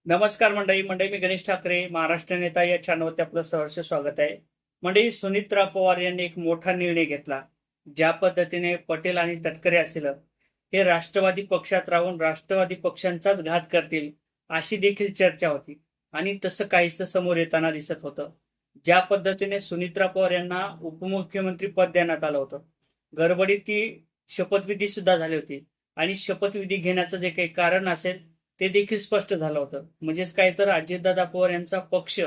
नमस्कार मंडळी मी गणेश ठाकरे महाराष्ट्र नेता या चॅनलवरती आपलं सहर्ष स्वागत आहे. मंडळी, सुनीत्रा पवार यांनी एक मोठा निर्णय घेतला. ज्या पद्धतीने पटेल आणि तटकरे असतील हे राष्ट्रवादी पक्षात राहून राष्ट्रवादी पक्षांचाच घात करतील अशी देखील चर्चा होती आणि तसं काहीच समोर येताना दिसत होतं. ज्या पद्धतीने सुनीत्रा पवार यांना उपमुख्यमंत्री पद देण्यात आलं होतं, गडबडीत ती शपथविधी सुद्धा झाली होती आणि शपथविधी घेण्याचं जे काही कारण असेल ते देखील स्पष्ट झालं होतं. म्हणजेच काय तर अजितदादा पवार यांचा पक्ष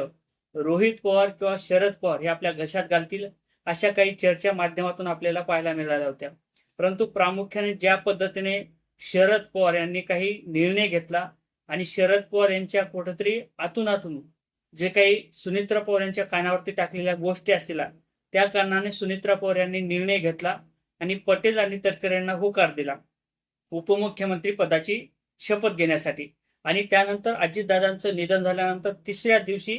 रोहित पवार किंवा शरद पवार हे आपल्या घशात घालतील अशा काही चर्चा माध्यमातून आपल्याला पाहायला मिळाल्या होत्या. परंतु प्रामुख्याने ज्या पद्धतीने शरद पवार यांनी काही निर्णय घेतला आणि शरद पवार यांच्या कुठेतरी आतून जे काही सुनीत्रा पवार यांच्या कानावरती टाकलेल्या गोष्टी असतील त्या कारणाने सुनीत्रा पवार यांनी निर्णय घेतला आणि पटेल आणि तटकरे यांना होकार दिला उपमुख्यमंत्री पदाची शपथ घेण्यासाठी. आणि त्यानंतर अजितदादांचं निधन झाल्यानंतर तिसऱ्या दिवशी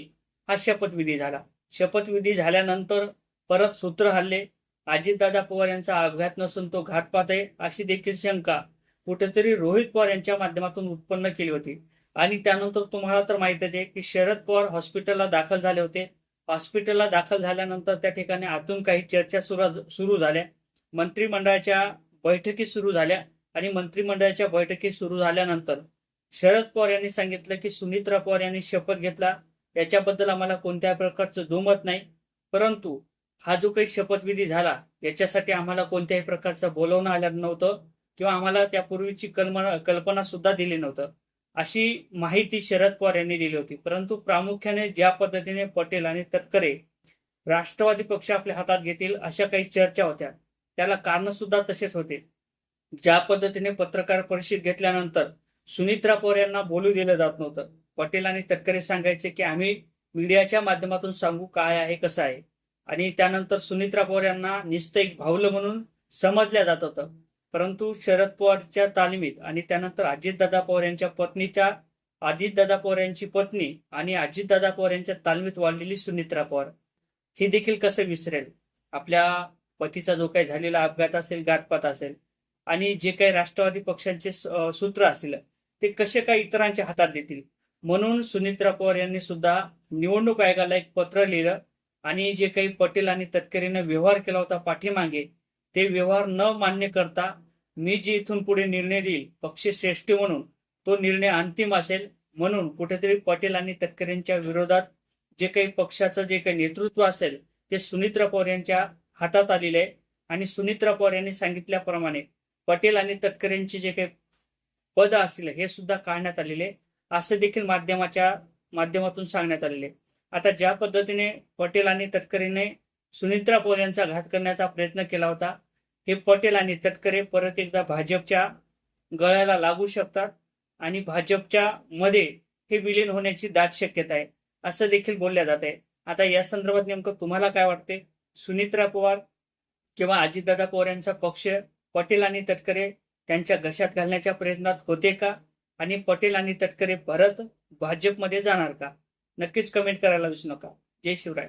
हा शपथविधी झाला. शपथविधी झाल्यानंतर परत सूत्र हल्ले, अजितदादा पवार यांचा अपघात नसून तो घातपात आहे अशी देखील शंका कुठेतरी रोहित पवार यांच्या माध्यमातून उत्पन्न केली होती. आणि त्यानंतर तुम्हाला तर माहितच आहे की शरद पवार हॉस्पिटलला दाखल झाले होते. हॉस्पिटलला दाखल झाल्यानंतर त्या ठिकाणी आतून काही चर्चा सुरू झाल्या, मंत्रिमंडळाच्या बैठकी सुरू झाल्या आणि मंत्रिमंडळाच्या बैठकी सुरू झाल्यानंतर शरद पवार यांनी सांगितलं की सुनीत्रा पवार यांनी शपथ घेतला याच्याबद्दल आम्हाला कोणत्या प्रकारचं दुमत नाही, परंतु हा जो काही शपथविधी झाला याच्यासाठी आम्हाला कोणत्याही प्रकारचं बोलवणं आलं नव्हतं किंवा आम्हाला त्यापूर्वीची कल्पना सुद्धा दिली नव्हतं अशी माहिती शरद पवार यांनी दिली होती. परंतु प्रामुख्याने ज्या पद्धतीने पटेल आणि तटकरे राष्ट्रवादी पक्ष आपल्या हातात घेतील अशा काही चर्चा होत्या, त्याला कारण सुद्धा तसेच होते. ज्या पद्धतीने पत्रकार परिषद घेतल्यानंतर सुनीत्रा पवार यांना बोलू दिलं जात नव्हतं. पटेल आणि तटकरे सांगायचे की आम्ही मीडियाच्या माध्यमातून सांगू काय आहे कसं आहे, आणि त्यानंतर सुनीत्रा पवार यांना नुसतं एक भावलं म्हणून समजल्या जात होतं. परंतु शरद पवारच्या तालमीत आणि त्यानंतर अजितदादा पवार यांची पत्नी आणि अजितदादा पवार यांच्या तालमीत वाढलेली सुनीत्रा पवार ही देखील कसं विसरेल आपल्या पतीचा जो काही झालेला अपघात असेल, घातपात असेल, आणि जे काही राष्ट्रवादी पक्षांचे सूत्र असतील ते कसे काय इतरांच्या हातात देतील. म्हणून सुनीत्रा पवार यांनी सुद्धा निवडणूक आयोगाला एक पत्र लिहिलं आणि जे काही पटेल आणि तटकरेने व्यवहार केला होता पाठीमागे ते व्यवहार न मान्य करता मी जे इथून पुढे निर्णय देईल पक्षश्रेष्ठी म्हणून तो निर्णय अंतिम असेल, म्हणून कुठेतरी पटेल आणि तटकरेंच्या विरोधात जे काही पक्षाचं जे काही नेतृत्व असेल ते सुनीत्रा पवार यांच्या हातात आलेले आहे. आणि सुनीत्रा पवार यांनी सांगितल्याप्रमाणे पटेल आणि तटकरेंचे जे काही पद असतील हे सुद्धा काढण्यात आलेले असे देखील माध्यमातून सांगण्यात आलेले. आता ज्या पद्धतीने पटेल आणि तटकरेने सुनीत्रा पवार यांचा घात करण्याचा प्रयत्न केला होता, हे पटेल आणि तटकरे परत एकदा भाजपच्या गळ्याला लागू शकतात आणि भाजपच्या मध्ये हे विलीन होण्याची दाट शक्यता आहे असं देखील बोलल्या जात आहे. आता या संदर्भात नेमकं तुम्हाला काय वाटते? सुनीत्रा पवार किंवा अजितदादा पवार यांचा पक्ष पटेल आणि तटकरे त्यांच्या घशात घालण्याच्या प्रयत्नात होते का? आणि पटेल आणि तटकरे परत भाजपमध्ये जाणार का? नक्कीच कमेंट करायला विसरू नका. जय शिवराय.